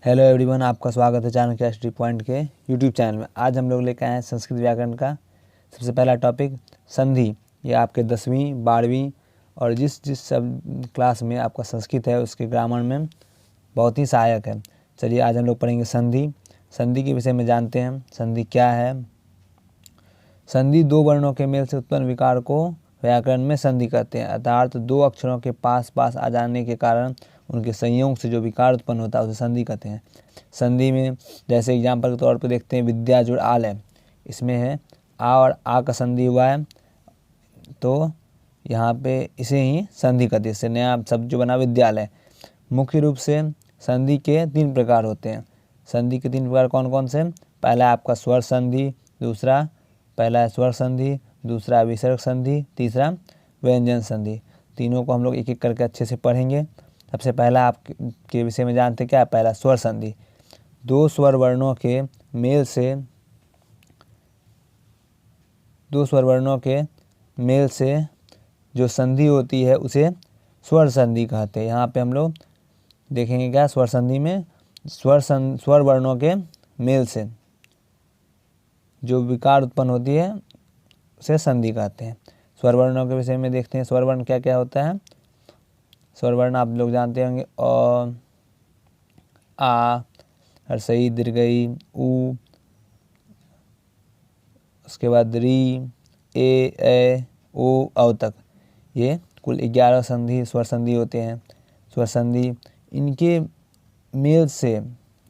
Hello everyone, आपका स्वागत है चाणक्य स्टडी पॉइंट के यूट्यूब चैनल में। आज हम लोग लेकर आए हैं संस्कृत व्याकरण का सबसे पहला टॉपिक संधि। ये आपके 10वीं 12वीं और जिस सब क्लास में आपका संस्कृत है उसके ग्रामर में बहुत ही सहायक है। चलिए आज हम लोग पढ़ेंगे संधि। संधि के विषय में जानते हैं संधि क्या है। संधि दो वर्णों के मेल से उत्पन्न विकार को व्याकरण में संधि कहते हैं, अर्थात दो अक्षरों के पास पास आ जाने के कारण उनके संयोग से जो विकार उत्पन्न होता है उसे संधि कहते हैं। संधि में जैसे एग्जाम्पल के तौर पर देखते हैं विद्या जुड़ आल है, इसमें है आ और आ का संधि हुआ है तो यहाँ पे इसे ही संधि कहते हैं। इससे नया शब्द जो बना विद्यालय। मुख्य रूप से संधि के 3 प्रकार होते हैं। संधि के 3 प्रकार कौन कौन से? पहला है आपका स्वर संधि, पहला है स्वर संधि, दूसरा विसर्ग संधि, तीसरा व्यंजन संधि। तीनों को हम लोग एक एक करके अच्छे से पढ़ेंगे। सबसे पहला आपके विषय में जानते क्या है? पहला स्वर संधि। दो स्वर वर्णों के मेल से जो संधि होती है उसे स्वर संधि कहते हैं। यहाँ पे हम लोग देखेंगे क्या स्वर संधि में स्वर वर्णों के मेल से जो विकार उत्पन्न होती है उसे संधि कहते हैं। स्वर वर्णों के विषय में देखते हैं स्वर वर्ण क्या क्या होता है। स्वर वर्ण आप लोग जानते होंगे अ, आ, हर्षई, दीर्घई, उ, उसके बाद री, ए, ओ, औ तक। ये कुल 11 संधि स्वर संधि होते हैं। स्वर संधि इनके मेल से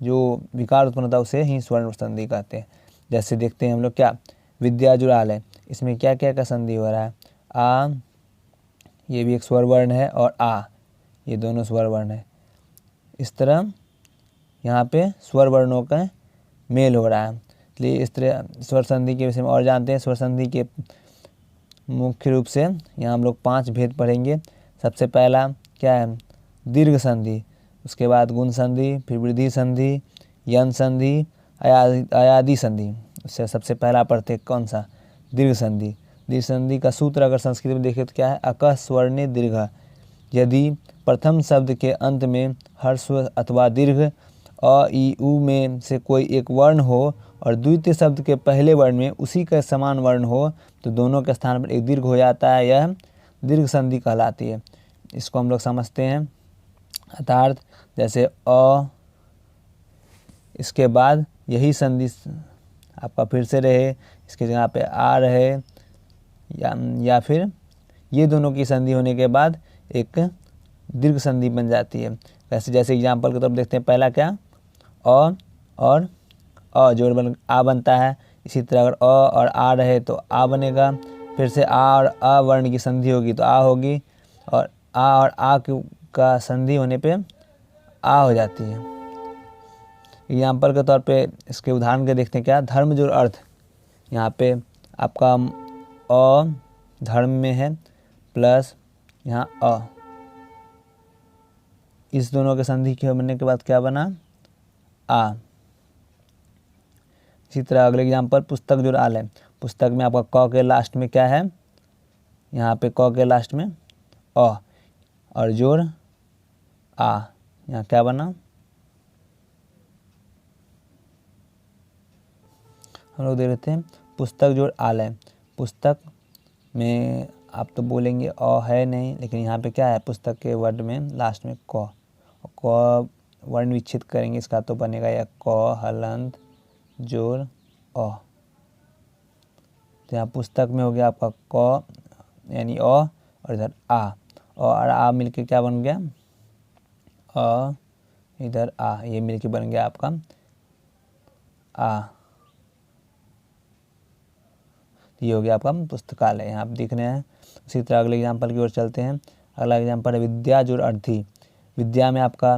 जो विकार उत्पन्न होता है उसे ही स्वर संधि कहते हैं। जैसे देखते हैं हम लोग क्या विद्या जुड़ाल है, इसमें क्या क्या का संधि हो रहा है? आ, ये भी एक स्वर वर्ण है, और आ, ये दोनों स्वर वर्ण है। इस तरह यहाँ पे स्वर वर्णों का मेल हो रहा है, इसलिए इस तरह स्वर संधि के विषय में और जानते हैं। स्वर संधि के मुख्य रूप से यहाँ हम लोग 5 भेद पढ़ेंगे। सबसे पहला क्या है? दीर्घ संधि, उसके बाद गुण संधि, फिर वृद्धि संधि, यन संधि, अयादि संधि। उससे सबसे पहला पढ़ते कौन सा? दीर्घ संधि। दीर्घ संधि का सूत्र अगर संस्कृत में देखें तो क्या है? अकः स्वर्णे दीर्घ। यदि प्रथम शब्द के अंत में ह्रस्व अथवा दीर्घ अ, इ, उ में से कोई एक वर्ण हो और द्वितीय शब्द के पहले वर्ण में उसी का समान वर्ण हो तो दोनों के स्थान पर एक दीर्घ हो जाता है, यह दीर्घ संधि कहलाती है। इसको हम लोग समझते हैं। अर्थात जैसे अ, इसके बाद यही संधि आपका फिर से रहे, इसके जगह पे आ रहे, या फिर ये दोनों की संधि होने के बाद एक दीर्घ संधि बन जाती है। वैसे जैसे एग्जाम्पल के तौर पर देखते हैं, पहला क्या? अ और अ जोड़ बन आ बनता है। इसी तरह अगर अ और आ रहे तो आ बनेगा। फिर से आ और अ वर्ण की संधि होगी तो आ होगी, और आ का संधि होने पे आ हो जाती है। एग्जाम्पल के तौर पे इसके उदाहरण के देखते हैं क्या? धर्म जोड़ अर्थ। यहाँ पे आपका अ धर्म में है प्लस यहाँ अ, इस दोनों के संधि के बनने के बाद क्या बना? आ। इसी तरह अगले एग्जाम्पल पुस्तक जोड़ आल है। पुस्तक में आपका क के लास्ट में क्या है? यहाँ पे क के लास्ट में अ और जोड़ आ, यहाँ क्या बना? हम लोग देख लेते हैं पुस्तक जोड़ आल है। पुस्तक में आप तो बोलेंगे अ है नहीं, लेकिन यहाँ पे क्या है? पुस्तक के वर्ड में लास्ट में क वर्ण विच्छेद करेंगे इसका तो बनेगा या क हलंत जोड़ अ। तो यहाँ पुस्तक में हो गया आपका क यानी अ, और इधर आ, और आ मिलके क्या बन गया? अ, इधर आ, ये मिलके बन गया आपका आ। ये हो गया आपका पुस्तकालय, यहाँ आप दिख रहे हैं। उसी तरह अगले एग्जाम्पल की ओर चलते हैं। अगला एग्जाम्पल है विद्या जोड़ अर्थी। विद्या में आपका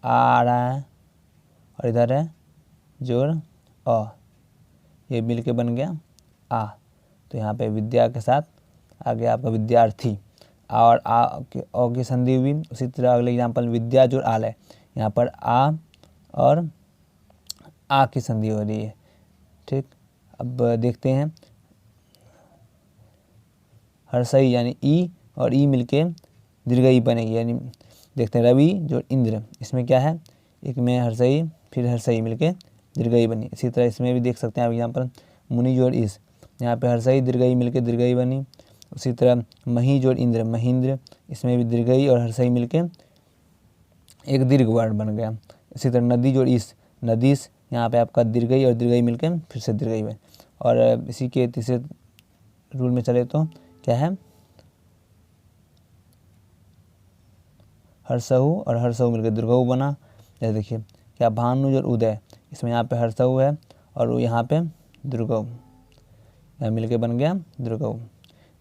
आ रहा है और इधर है जोड़ अ, ये मिल के बन गया आ। तो यहाँ पे विद्या के साथ आ गया आपका विद्यार्थी, और आ की संधि हुई। उसी तरह अगले एग्जाम्पल विद्या जोड़ आल है। यहाँ पर आ और आ की संधि हो रही है। ठीक, अब देखते हैं हर्षई यानी ई और ई मिलके दीर्घई बनेगी, यानी देखते हैं रवि जो इंद्र। इसमें क्या है? एक में हर्षई फिर हर्षई मिलके दीर्घई बनी। इसी तरह इसमें भी देख सकते हैं आप यहाँ पर मुनि जोड़ इस, यहाँ पे हर्षई दीर्घई मिलके दीर्घई बनी। उसी तरह मही जोड़ इंद्र महेंद्र, इसमें भी दीर्घई और हर्षई मिलके एक दीर्घ वर्ण बन गया। इसी तरह नदी जोड़ इस नदीस, यहाँ पे आपका दीर्घई और दीर्घई मिलके फिर से दीर्घई बने। और इसी के तीसरे रूल में चले तो क्या है, हर्षहु और हर्षहु मिलकर दीर्घऊ बना। जैसे देखिए क्या भानु और उदय, इसमें यहाँ पे हर्षहु है और यहाँ पे दीर्घऊ, यहाँ मिलके बन गया दीर्घऊ।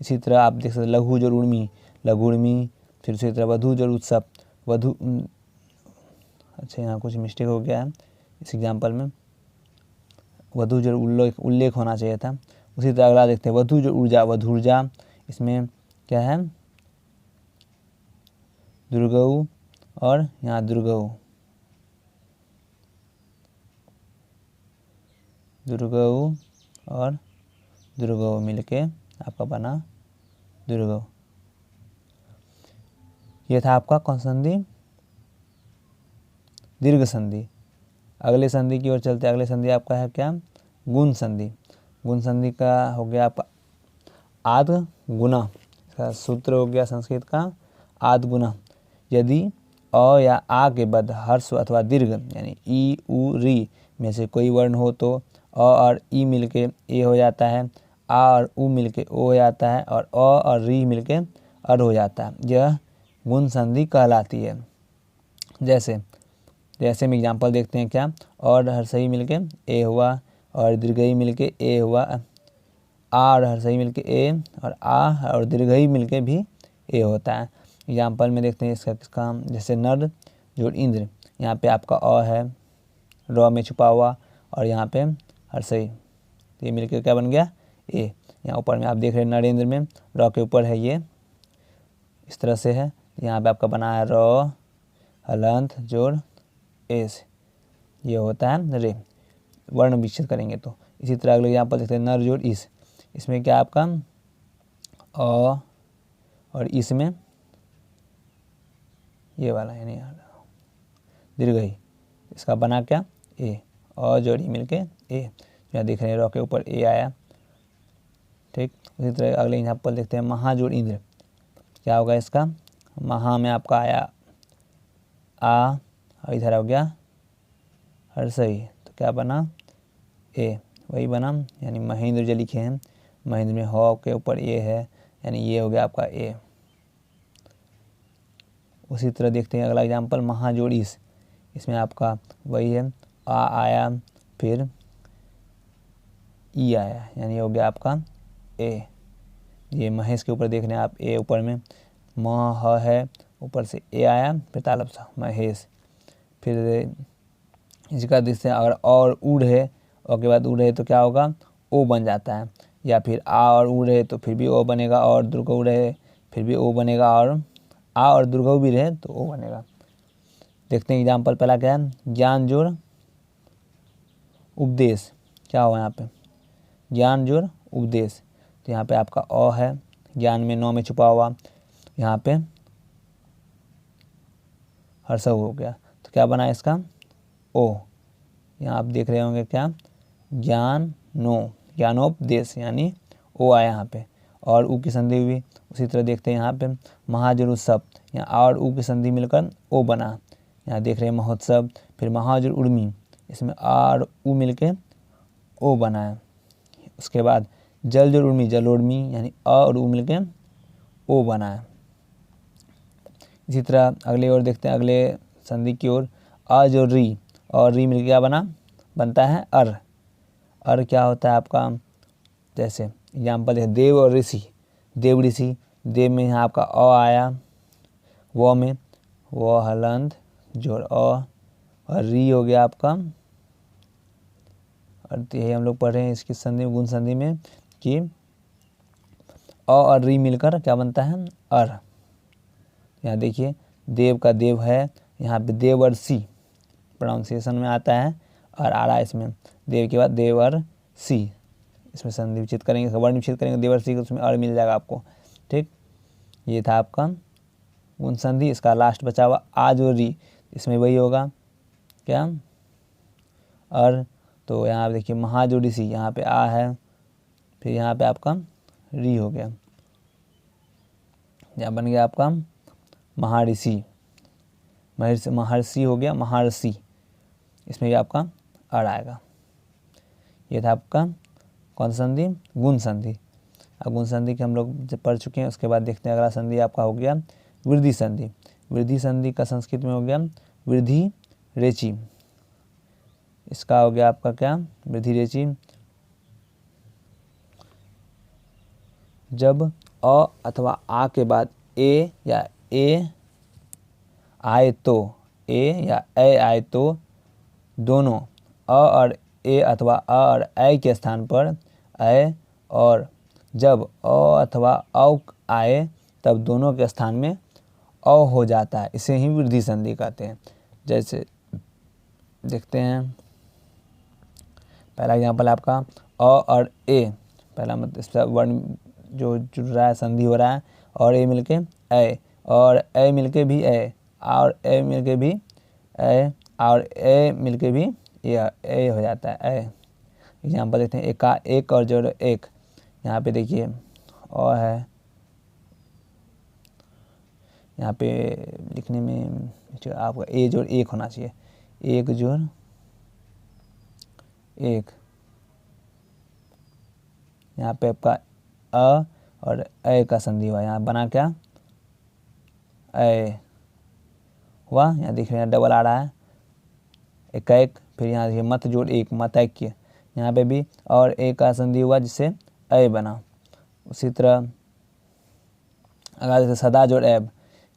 इसी तरह आप देख सकते लघु जोड़ उर्मी लघु उर्मी, फिर इसी तरह वधु जोड़ उत्सव वधु, अच्छा यहाँ कुछ मिस्टेक हो गया है इस एग्जाम्पल में, वधु जोड़ उल्लेख होना चाहिए था। उसी तरह अगला देखते हैं वधु जोड़ ऊर्जा वधुर्जा, इसमें क्या है दुर्गऊ और यहाँ दुर्गऊ दुर्गऊ और दुर्गऊ मिलके आपका बना दुर्गऊ। ये था आपका कौन संधि, दीर्घ संधि। अगले संधि की ओर चलते, अगले संधि आपका है क्या गुण संधि। गुण संधि का हो गया आपका आद गुना, इसका सूत्र हो गया संस्कृत का आद गुना। यदि अ या आ के बाद हर्ष अथवा दीर्घ यानी ई उ री में से कोई वर्ण हो तो अ और ई मिलके ए हो जाता है, आ और उ मिलके ओ हो जाता है और अ और री मिलके अर हो जाता है। यह गुण संधि कहलाती है। जैसे में एग्जाम्पल देखते हैं क्या, और हर्षई मिलके ए हुआ और दीर्घई मिलके ए हुआ, आ और हर्षई मिलके ए और आ और दीर्घई मिलके भी ए होता है। एग्जाम्पल में देखते हैं इसका जैसे नर जोड़ इंद्र, यहाँ पे आपका अ है र में छुपा हुआ और यहाँ पे हर्षई, तो ये मिलके क्या बन गया ए। यहाँ ऊपर में आप देख रहे हैं नरेंद्र में र के ऊपर है ये इस तरह से है, यहाँ पे आपका बना है र हलंत जोड़ एस, ये होता है रे, वर्ण विकसित करेंगे तो। इसी तरह अगले यहाँ पर देखते हैं नर जोड़ इस, इसमें क्या आपका अ और इसमें ये वाला यानी दीर्घई, इसका बना क्या ए, अ जोड़ ई मिलके ए, यहाँ देख रहे हैं र के ऊपर ए आया। ठीक, उसी तरह अगले यहाँ पर देखते हैं महा जोड़ इंद्र, क्या होगा इसका महा में आपका आया आ और इधर हो गया हर्षई, तो क्या बना ए, वही बना यानी महेंद्र जो लिखे हैं, महेंद्र में ह के ऊपर ए है यानी ये हो गया आपका ए। उसी तरह देखते हैं अगला एग्जाम्पल महा जोड़ इस, इसमें आपका वही है आ आया फिर ई आया यानी हो गया आपका ए। ये महेश के ऊपर देख रहे हैं आप ए ऊपर में म ह है, ऊपर से ए आया फिर तालब सा महेश। फिर इसका दृश्य अगर और उड़ है और के बाद उड़ है तो क्या होगा ओ बन जाता है, या फिर आ और उड़ है तो फिर भी ओ बनेगा, और दुर्गऊ रहे फिर भी ओ बनेगा, और आ और दुर्गऊ भी रहे तो ओ बनेगा। देखते हैं एग्जाम्पल पहला क्या है ज्ञान जोड़ उपदेश, क्या हुआ यहाँ पे ज्ञान जोड़ उपदेश, तो यहाँ पे आपका अ है ज्ञान में नौ में छुपा हुआ, यहाँ पे हर्षव हो गया तो क्या बना इसका ओ। यहाँ आप देख रहे होंगे क्या ज्ञान नो ज्ञानोपदेश यानी ओ आया यहाँ पे, और ऊ की संधि हुई। उसी तरह देखते हैं यहाँ पे महाजुर उत्सव, यहाँ आ और ऊ की संधि मिलकर ओ बना, यहाँ देख रहे हैं महोत्सव। फिर महाजुर उर्मी, इसमें आ और ऊ मिलके ओ बना है। उसके बाद जल जोड़ उर्मी जल उर्मी यानी अ और ऊ मिलके ओ बना है। इसी तरह अगले ओर देखते हैं अगले संधि की ओर अ जो री और री मिलके क्या बना बनता है अर। अर क्या होता है आपका, जैसे एग्जाम्पल है देव और ऋषि, देव ऋषि, देव में यहाँ आपका अ आया, वो में वो हलंत जोड़ अ, और री हो गया आपका, और यही हम लोग पढ़ रहे हैं इसकी संधि गुण संधि में कि अ और री मिलकर क्या बनता है अर। यहाँ देखिए देव का देव है, यहाँ पे देवर्षि प्रोनाउंसिएशन में आता है, और आ रहा है इसमें देव के बाद देवर्षि, इसमें संधि विच्छेद करेंगे वर्ण विच्छेद करेंगे देवर्षि को, उसमें अर मिल जाएगा आपको। ठीक, ये था आपका गुण संधि। इसका लास्ट बचा हुआ आ जो री, इसमें वही होगा क्या अर, तो यहाँ पे देखिए महा जो ऋषि, यहाँ पे आ है, फिर यहाँ पे आपका री हो गया, यहाँ बन गया आपका महर्षि, महर्षि हो गया महर्षि, इसमें भी आपका अर आएगा। ये था आपका कौन सा संधि, गुण संधि। अब गुण संधि के हम लोग जब पढ़ चुके हैं, उसके बाद देखते हैं अगला संधि आपका हो गया वृद्धि संधि। वृद्धि संधि का संस्कृत में हो गया वृद्धि रेचि, इसका हो गया आपका क्या वृद्धि रेचि। जब अ अथवा आ के बाद ए या ए आए तो, ए या ए आए तो दोनों अ और ए अथवा अ और ऐ के स्थान पर ऐ, और जब अ अथवा औ आए तब दोनों के स्थान में अ हो जाता है, इसे ही वृद्धि संधि कहते हैं। जैसे देखते हैं, पहला एग्जाम्पल आपका अ और ए, पहला मतलब इस वर्ण जो जुड़ रहा है, संधि हो रहा है, और ए मिलके ऐ, और ऐ मिलके भी ऐ, और ए मिलके भी ऐ, और ए मिलके भी ए हो जाता है ऐ। एग्जाम्पल देखते हैं, एक और जोड़ एक, यहाँ पे देखिए अ है, यहाँ पे लिखने में जो आपका ए जोड़ एक होना चाहिए, एक जोड़ एक, यहाँ पे आपका अ और ए का संधि हुआ, यहाँ बना क्या ए हुआ, यहाँ देख रहे हैं डबल आ रहा है एक, फिर यहाँ देखिए मत जोड़ एक, मत ऐक्य, यहाँ पे भी और ए का संधि हुआ जिससे ए बना। उसी तरह अगर जैसे सदा जोड़ ऐब,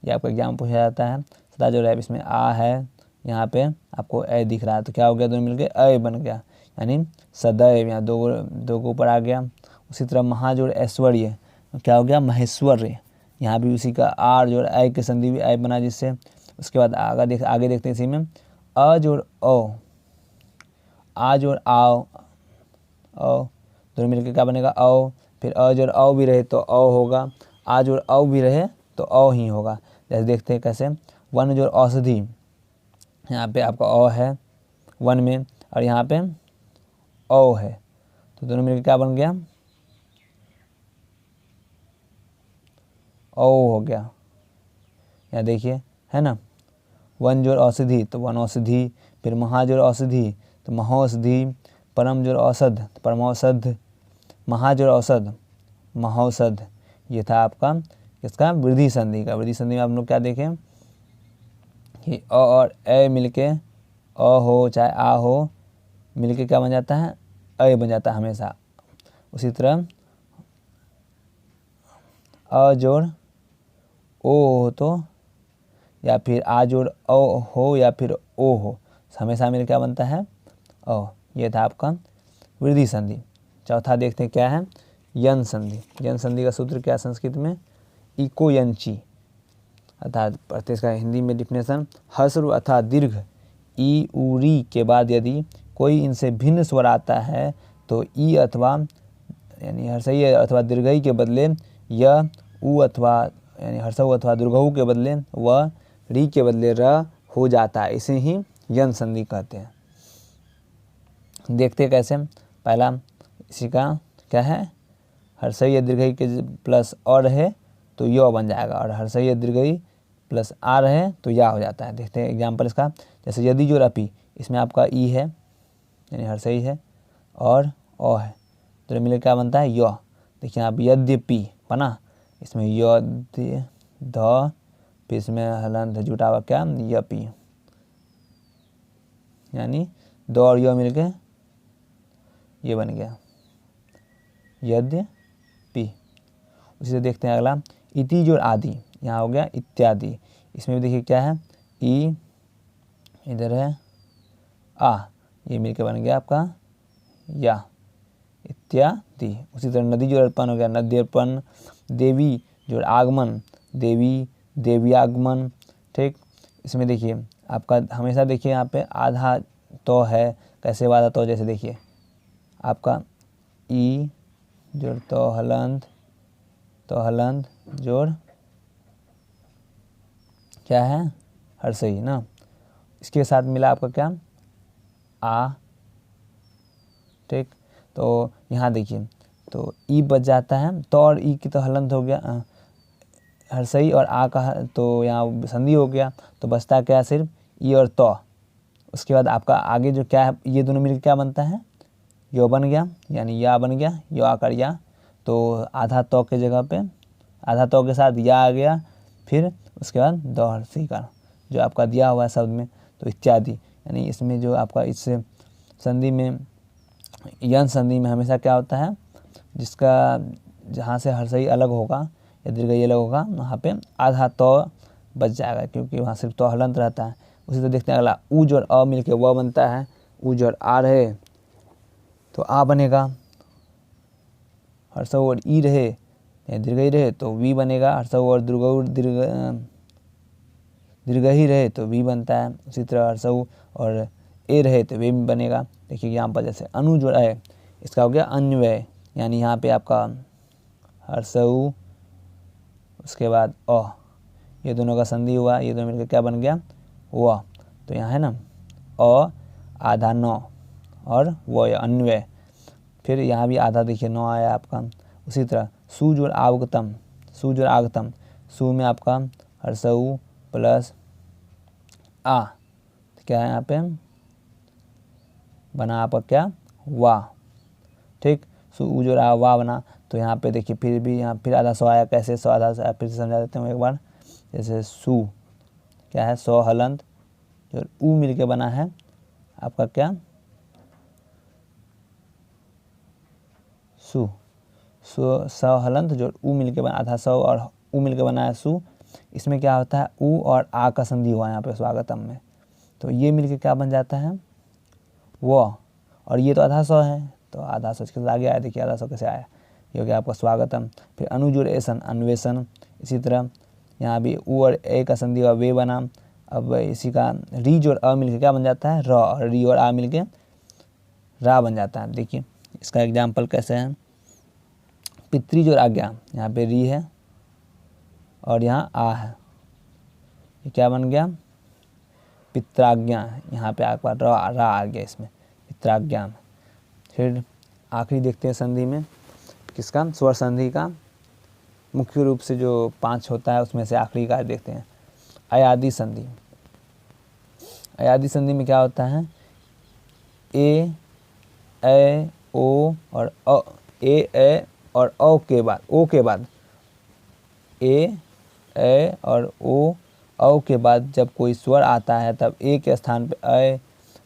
ये आपका एग्जाम पूछा जाता है, सदा जोड़ ऐब, इसमें आ है, यहाँ पे आपको ए दिख रहा है, तो क्या हो गया, दोनों मिलके ए बन गया, यानी सदैव, यहाँ दो को ऊपर आ गया। उसी तरह महाजोड़ ऐश्वर्य, क्या हो गया महेश्वर्य, यहाँ भी उसी का आर जोड़ ऐ के संधि भी ऐ बना जिससे। उसके बाद आगे देखते हैं इसी में अ जोड़ ओ, आ जोड़ आओ, ओ दोनों मिलकर क्या बनेगा ओ, फिर अ जोड़ औ भी रहे तो ओ होगा, आ जोड़ औ भी रहे तो ओ ही होगा। जैसे देखते हैं कैसे, वन जोड़ औषधि, यहाँ पे आपका ओ है वन में, और यहाँ पे ओ है, तो दोनों मिलकर क्या बन गया ओ हो गया। यहाँ देखिए है ना, वन जोड़ औषधि तो वन औषधि, फिर महा जोड़ औषधि तो महौषधि, परम जोड़ औषध तो परमौषध, महा जोड़ औषध महौषध। ये था आपका इसका वृद्धि संधि का। वृद्धि संधि में आप लोग क्या देखें कि अ और ए मिलके अ हो चाहे आ हो, मिलके क्या बन जाता है ए बन जाता है हमेशा। उसी तरह अ जोड़ ओ हो तो, या फिर आ जोड़ ओ हो या फिर ओ हो, हमेशा मिल क्या बनता है ओ। ये था आपका वृद्धि संधि। चौथा देखते हैं क्या है यन संधि। यन संधि का सूत्र क्या है संस्कृत में, इको यंची, अर्थात पढ़ते इसका हिंदी में डिफिनेशन, ह्रस्व अर्थात दीर्घ ई उ री के बाद यदि कोई इनसे भिन्न स्वर आता है तो ई अथवा यानी हर्षई अथवा दीर्घई के बदले य, उ अथवा यानी हर्षऊ अथवा दीर्घऊ के बदले व, री के बदले र हो जाता है, इसे ही यन संधि कहते हैं। देखते कैसे, पहला इसी का क्या है, हर्षई दीर्घई के प्लस और रहे तो य बन जाएगा, और हर्षई दीर्घई प्लस आ रहे तो या हो जाता है। देखते हैं एग्जाम्पल इसका, जैसे यदि जो रपी, इसमें आपका ई है यानी हर्षई है और ओ है, तो मिलकर क्या बनता है य। देखिए आप यद्यपि बना, इसमें यद्य ध, फिर इसमें हलंत जुटा हुआ क्या यपि, यानी दो और य मिलके ये बन गया यद्यपि। उसी से देखते हैं अगला इति जोड़ आदि, यहाँ हो गया इत्यादि, इसमें भी देखिए क्या है ई, इधर है आ, ये मिलके बन गया आपका या इत्यादि। उसी तरह नदी जोड़ अर्पण हो गया नद्यर्पण, देवी जोड़ आगमन देवी देव्यागमन, ठीक। इसमें देखिए आपका हमेशा देखिए यहाँ पे आधा तो है, कैसे वादा तो, जैसे देखिए आपका ई जोड़ तो हलंत जोड़ क्या है हर्षई ना, इसके साथ मिला आपका क्या आ, ठीक। तो यहाँ देखिए, तो ई बच जाता है, तो और ई की तो हलंत हो गया हर्षई, और आ का तो यहाँ संधि हो गया, तो बचता क्या सिर्फ ई और तो। उसके बाद आपका आगे जो क्या है, ये दोनों मिलकर क्या बनता है, यो बन गया, यानी या बन गया, यो आकर या, तो आधा तो के जगह पे आधा तो के साथ या आ गया, फिर उसके बाद दो हर्षई का जो आपका दिया हुआ है शब्द में, तो इत्यादि। यानी इसमें जो आपका इस संधि में, यन संधि में हमेशा क्या होता है, जिसका जहाँ से हर्षई अलग होगा या दीर्घई अलग होगा, वहाँ पे आधा तो बच जाएगा, क्योंकि वहाँ सिर्फ तो हलंत रहता है। उसी तरह देखते हैं अगला, उज और अ मिलके व बनता है, उज और आ रहे तो आ बनेगा, हर्षऊ और ई रहे या दीर्घई रहे तो वी बनेगा, हर्षऊ और दीर्घई रहे तो वी बनता है। उसी तरह हर्षऊ और ए रहे तो वे बनेगा। देखिए यहाँ पर जैसे अनुज और अय, इसका हो गया अन्वय, यानी यहाँ पे आपका हर्षऊ उसके बाद अ, ये दोनों का संधि हुआ, ये दोनों मिलकर क्या बन गया, व। तो यहाँ है ना अ आधा नौ और व अन्वय, फिर यहाँ भी आधा देखिए नौ आया आपका। उसी तरह सूज और आगतम, सूज और आगतम, सू में आपका हर्षऊ प्लस आ, तो क्या है यहाँ पे बना आपका क्या, वाह, ठीक। सूज और आ वाह बना, तो यहाँ पे देखिए फिर भी यहाँ फिर आधा सौ आया, कैसे सौ आधा से फिर से समझा देते हूँ एक बार। जैसे सू क्या है, सौ हलंत जो ऊ मिल के बना है आपका क्या, सु, सौ हलंत जो ऊ मिल के बना, आधा सौ और ऊ मिल के बना है सु। इसमें क्या होता है, ऊ और आ का संधि हुआ यहाँ पे स्वागतम में, तो ये मिल के क्या बन जाता है, वो। और ये तो आधा सौ है, तो आधा सौ इसके आगे आया, देखिए आधा सौ कैसे आया, ये हो गया आपका स्वागतम। फिर अनुज और एसन, अन्वेषण। इसी तरह यहाँ भी ऊ और ए का संधि हुआ, वे बना। अब इसी का रीज और अ मिल के क्या बन जाता है, र, और री और आ मिल के रा बन जाता है। देखिए इसका एग्जाम्पल कैसे है, पितृज और आज्ञा, यहाँ पे री है और यहाँ आ है, ये क्या बन गया, पित्राज्ञा, यहाँ पे आपका रा आ गया इसमें, पित्राज्ञा में। फिर आखिरी देखते हैं संधि में किसका, स्वर संधि का मुख्य रूप से जो 5 होता है उसमें से आखिरी का देखते हैं, अयादि संधि। अयादि संधि में क्या होता है, ए ओ और अ, ए और ओ के बाद ए और ओ के बाद जब कोई स्वर आता है तब ए के स्थान पे अ,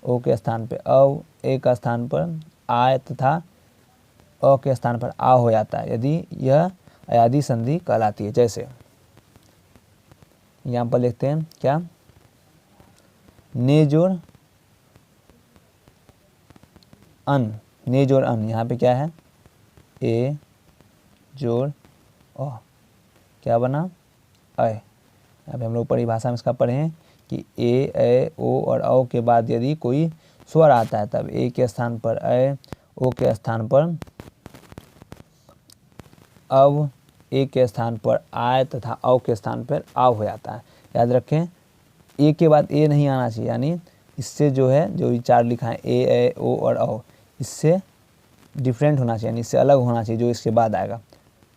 ओ के स्थान पे औ, ए का स्थान पर आय तथा अ के स्थान पर आ हो जाता है, यदि यह अयादि संधि कहलाती है। जैसे यहाँ पर लिखते हैं क्या, ने जोड़ अन, ने जोड़ अन, यहाँ पे क्या है, ए जोड़ ओ, क्या बना, अय। यहाँ पे हम लोग परिभाषा में इसका पढ़े हैं कि ए ओ और औ के बाद यदि कोई स्वर आता है तब ए के स्थान पर अय, ओ के स्थान पर अव, ए के स्थान पर आय तथा औ के स्थान पर आव हो जाता है। याद रखें ए के बाद ए नहीं आना चाहिए, यानी इससे जो है जो विचार लिखा है ए ओ और औ, इससे डिफरेंट होना चाहिए, यानी इससे अलग होना चाहिए जो इसके बाद आएगा,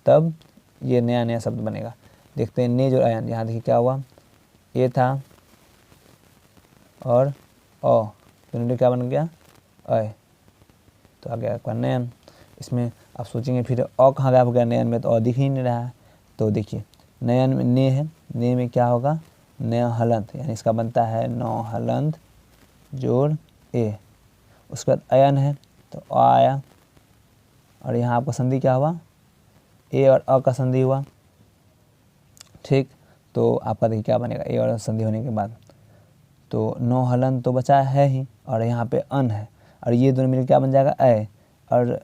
तब ये नया नया शब्द बनेगा। देखते हैं ने जो अयन, यहाँ देखिए क्या हुआ, ए था और ओ, दोनों क्या बन गया, अय, तो आ गया आपका नयन। इसमें आप सोचेंगे फिर अ कहाँ गया, हो गया नयन में, तो अ दिख ही नहीं रहा है। तो देखिए नयन में ने है, ने में क्या होगा, नय हलंत, यानी इसका बनता है नौ हलंत जोड़ ए। उसके बाद अयन है तो अ आया, और यहाँ आपका संधि क्या हुआ, ए और अ का संधि हुआ, ठीक। तो आपका देखिए क्या बनेगा, ए और संधि होने के बाद तो नौ हलन तो बचा है ही, और यहाँ पे अन है, और ये दोनों मिलकर क्या बन जाएगा, अय, और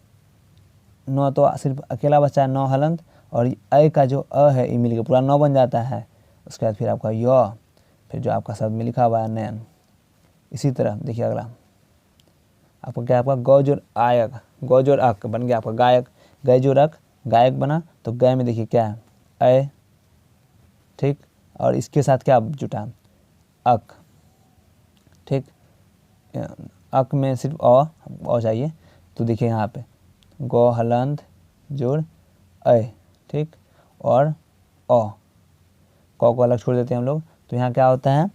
नौ तो सिर्फ अकेला बचा है नौ हलंत, और अय का जो अ है ये मिलकर पूरा 9 बन जाता है। उसके बाद फिर आपका य, फिर जो आपका शब्द में लिखा हुआ है नयन। इसी तरह देखिए अगला आपका क्या, आपका गौजोर आयक, गौजोर अक बन गया आपका गायक, गैजोर अक गायक बना, तो गय में देखिए क्या है, अय, ठीक, और इसके साथ क्या जुटा, अक, ठीक, अक में सिर्फ अ चाहिए, तो देखिए यहाँ पे गौ हलंत जोड़ अ, ठीक, और अ, क को अलग छोड़ देते हैं हम लोग, तो यहाँ क्या होता है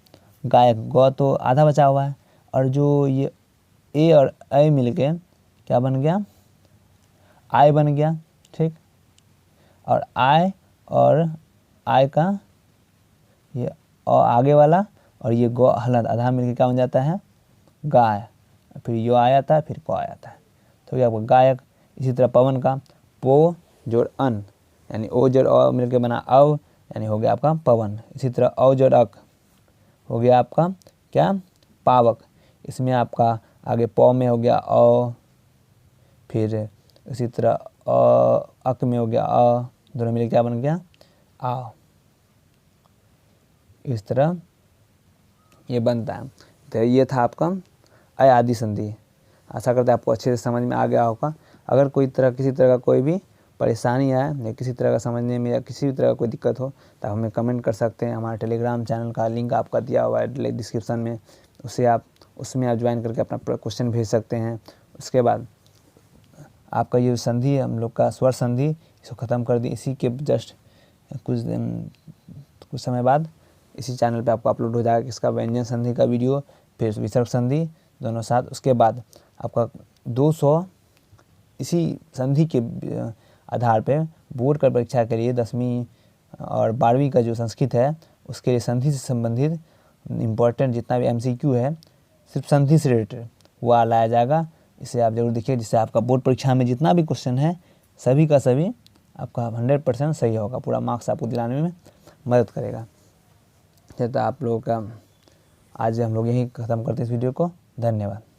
गायक। गौ तो आधा बचा हुआ है, और जो ये ए और ऐ मिल के क्या बन गया, आय बन गया, ठीक। और आय का ये आगे वाला और ये गौ हलंत आधा मिलके क्या बन जाता है गाय, फिर यो आ जाता है, फिर को आ जाता है, तो ये आपका गायक। इसी तरह पवन का पो जोड़ अन यानी ओ जोड़ अ मिलके बना अव, यानी हो गया आपका पवन। इसी तरह औ जोड़ अक हो गया आपका क्या पावक। इसमें आपका आगे पौ में हो गया अ, फिर इसी तरह अक में हो गया अ, दोनों मिलके क्या बन गया आ। इस तरह ये बनता है। तो ये था आपका अ आदि संधि। आशा करते हैं आपको अच्छे से समझ में आ गया होगा। अगर किसी तरह का कोई भी परेशानी आए या किसी तरह का समझने में या किसी भी तरह का कोई दिक्कत हो तो आप हमें कमेंट कर सकते हैं। हमारे टेलीग्राम चैनल का लिंक आपका दिया हुआ है डिस्क्रिप्शन में, उसमें आप ज्वाइन करके अपना क्वेश्चन भेज सकते हैं। उसके बाद आपका ये संधि हम लोग का स्वर संधि इसको ख़त्म कर दी। इसी के जस्ट कुछ समय बाद इसी चैनल पे आपको अपलोड हो जाएगा इसका व्यंजन संधि का वीडियो, फिर विसर्ग संधि दोनों साथ। उसके बाद आपका 200 इसी संधि के आधार पे बोर्ड का परीक्षा के लिए 10वीं और 12वीं का जो संस्कृत है उसके लिए संधि से संबंधित इम्पोर्टेंट जितना भी MCQ है सिर्फ संधि से रिलेटेड वो लाया जाएगा। इसे आप जरूर देखिए, जिससे आपका बोर्ड परीक्षा में जितना भी क्वेश्चन है सभी का सभी आपका 100% सही होगा, पूरा मार्क्स आपको दिलाने में मदद करेगा। तो आप लोगों का आज हम लोग यहीं ख़त्म करते हैं इस वीडियो को। धन्यवाद।